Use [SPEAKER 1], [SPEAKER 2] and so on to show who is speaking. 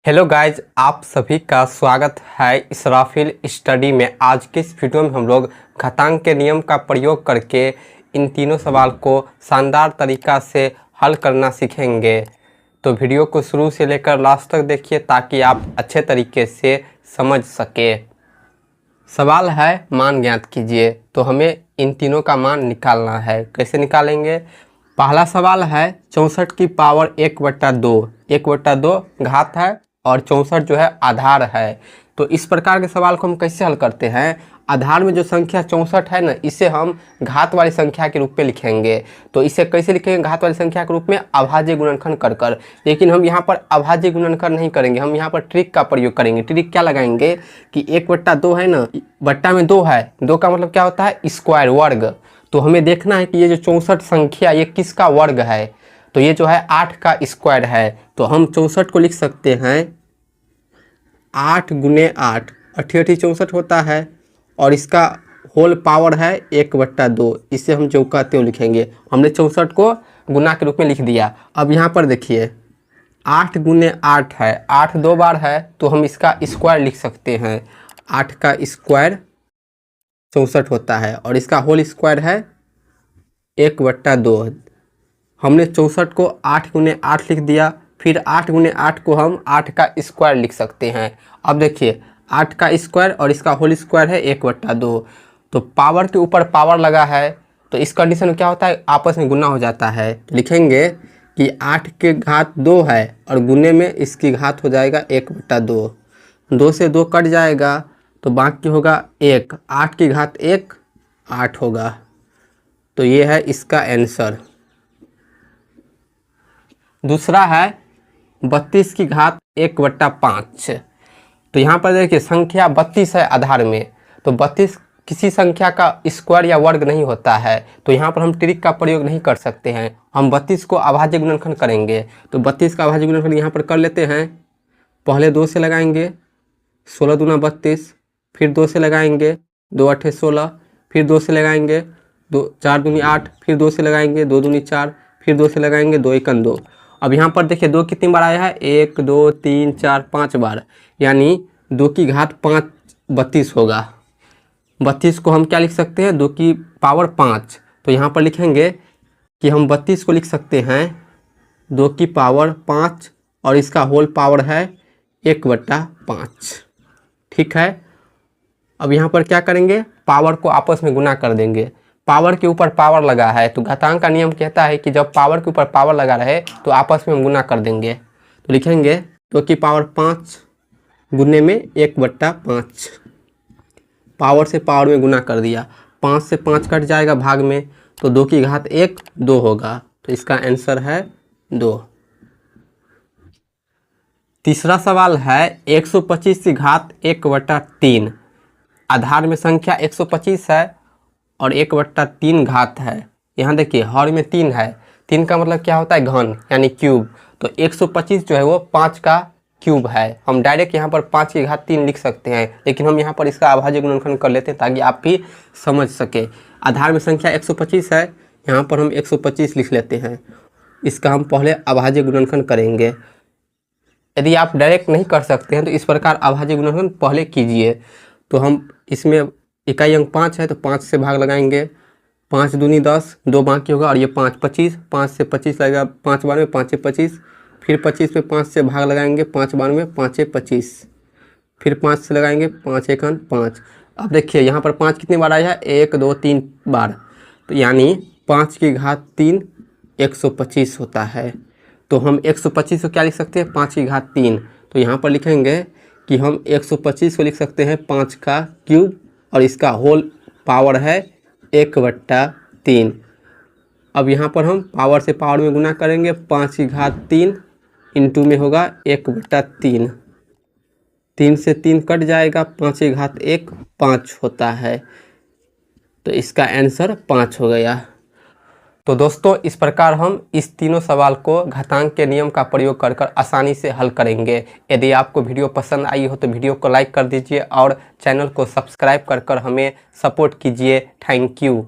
[SPEAKER 1] Hello guys, आप सभी का स्वागत है इसराफिल स्टडी में। आज के इस वीडियो में हम लोग घातांक के नियम का प्रयोग करके इन तीनों सवाल को शानदार तरीका से हल करना सीखेंगे। तो वीडियो को शुरू से लेकर लास्ट तक देखिए ताकि आप अच्छे तरीके से समझ सके। सवाल है मान ज्ञात कीजिए। तो हमें इन तीनों का मान निकालना है। कैसे निकालेंगे? पहला सवाल है 64 की पावर 1/2। 1/2 घात है और 64 जो है आधार है। तो इस प्रकार के सवाल को हम कैसे हल करते हैं? आधार में जो संख्या 64 है ना, इसे हम घात वाली संख्या के रूप में लिखेंगे। तो इसे कैसे लिखेंगे? घात वाली संख्या के रूप में अभाज्य गुणनखंड कर कर। लेकिन हम यहाँ पर अभाज्य गुणनखंड नहीं करेंगे, हम यहाँ पर ट्रिक का प्रयोग करेंगे। ट्रिक क्या लगाएंगे कि 1/2 है ना, बट्टा में 2 है, 2 का मतलब क्या होता है? स्क्वायर, वर्ग। तो हमें देखना है कि ये जो 64 संख्या ये किसका वर्ग है। तो ये जो है 8 का स्क्वायर है। तो हम 64 को लिख सकते हैं 8 × 8, 8 64 होता है और इसका होल पावर है 1/2। इसे हम जो कहते हो लिखेंगे। हमने 64 को गुना के रूप में लिख दिया। अब यहाँ पर देखिए 8 × 8 है, 8 2 बार है तो हम इसका स्क्वायर लिख सकते हैं। 8 का स्क्वायर 64 होता है और इसका होल स्क्वायर है 1/2। हमने 64 को 8 × 8 लिख दिया। फिर 8 × 8 को हम 8 का स्क्वायर लिख सकते हैं। अब देखिए 8 का स्क्वायर और इसका होल स्क्वायर है 1/2। तो पावर के ऊपर पावर लगा है तो इस कंडीशन में क्या होता है? आपस में गुना हो जाता है। तो लिखेंगे कि 8 के घात 2 है और गुने में इसकी घात हो जाएगा 1/2। 2 से 2 कट जाएगा तो बाकी होगा 1। 8 की घात 1 8 होगा। तो ये है इसका आंसर। दूसरा है 32 की घात 1/5। तो यहाँ पर देखिए संख्या 32 है आधार में। तो 32 किसी संख्या का स्क्वायर या वर्ग नहीं होता है। तो यहाँ पर हम ट्रिक का प्रयोग नहीं कर सकते हैं। हम 32 को अभाज्य गुणनखंड करेंगे। तो 32 का अभाज्य गुणनखंड यहाँ पर कर लेते हैं। पहले 2 से लगाएंगे, 16 दूना 32। फिर 2 से लगाएंगे, 2 8 16। फिर 2 से लगाएंगे, 2 4 दूनी 8। फिर 2 से लगाएंगे, 2 दूनी 4। फिर 2 से लगाएंगे, 2 1 2। अब यहाँ पर देखिए 2 कितनी बार आया है? 1 2 3 4 5 बार, यानी 2 की घात 5 32 होगा। 32 को हम क्या लिख सकते हैं? 2 की पावर 5। तो यहाँ पर लिखेंगे कि हम 32 को लिख सकते हैं 2 की पावर 5 और इसका होल पावर है 1/5। ठीक है। अब यहाँ पर क्या करेंगे? पावर को आपस में गुना कर देंगे। पावर के ऊपर पावर लगा है तो घातांक का नियम कहता है कि जब पावर के ऊपर पावर लगा रहे तो आपस में हम गुना कर देंगे। तो लिखेंगे 2 की पावर 5 गुने में 1/5। पावर से पावर में गुना कर दिया। 5 से 5 कट जाएगा भाग में, तो 2 की घात 1 2 होगा। तो इसका आंसर है 2। तीसरा सवाल है 125 की घात 1/3। आधार में संख्या 125 है और 1/3 घात है। यहाँ देखिए हर में 3 है। 3 का मतलब क्या होता है? घन, यानी क्यूब। तो 125 जो है वो 5 का क्यूब है। हम डायरेक्ट यहाँ पर 5 की घात 3 लिख सकते हैं, लेकिन हम यहाँ पर इसका अभाज्य गुणनखंड कर लेते हैं ताकि आप भी समझ सके। आधार में संख्या 125 है, यहाँ पर हम 125 लिख लेते हैं। इसका हम पहले अभाज्य गुणनखंड करेंगे। यदि आप डायरेक्ट नहीं कर सकते हैं तो इस प्रकार अभाज्य गुणनखंड पहले कीजिए। तो हम इसमें इकाई अंक 5 है तो 5 से भाग लगाएंगे। 5 दूनी 10, 2 बाकी होगा और ये 5 25। 5 से 25 लगेगा 5 बार में, 5 से 25। फिर 25 में 5 से भाग लगाएंगे, 5 बार में, 5 से 25। फिर 5 से लगाएंगे, 5 1 5। अब देखिए यहाँ पर 5 कितनी बार आया है? 1 2 3 बार। तो यानी 5 की घात 3 125 होता है। तो हम 125 को क्या लिख सकते हैं? 5 की घात 3। तो यहाँ पर लिखेंगे कि हम 125 को लिख सकते हैं 5 का क्यूब और इसका होल पावर है 1/3। अब यहाँ पर हम पावर से पावर में गुना करेंगे। 5 की घात 3 इंटू में होगा 1/3। 3 से 3 कट जाएगा, 5 की घात 1 5 होता है। तो इसका आंसर 5 हो गया। तो दोस्तों इस प्रकार हम इस तीनों सवाल को घातांक के नियम का प्रयोग कर कर आसानी से हल करेंगे। यदि आपको वीडियो पसंद आई हो तो वीडियो को लाइक कर दीजिए और चैनल को सब्सक्राइब कर कर हमें सपोर्ट कीजिए। Thank you.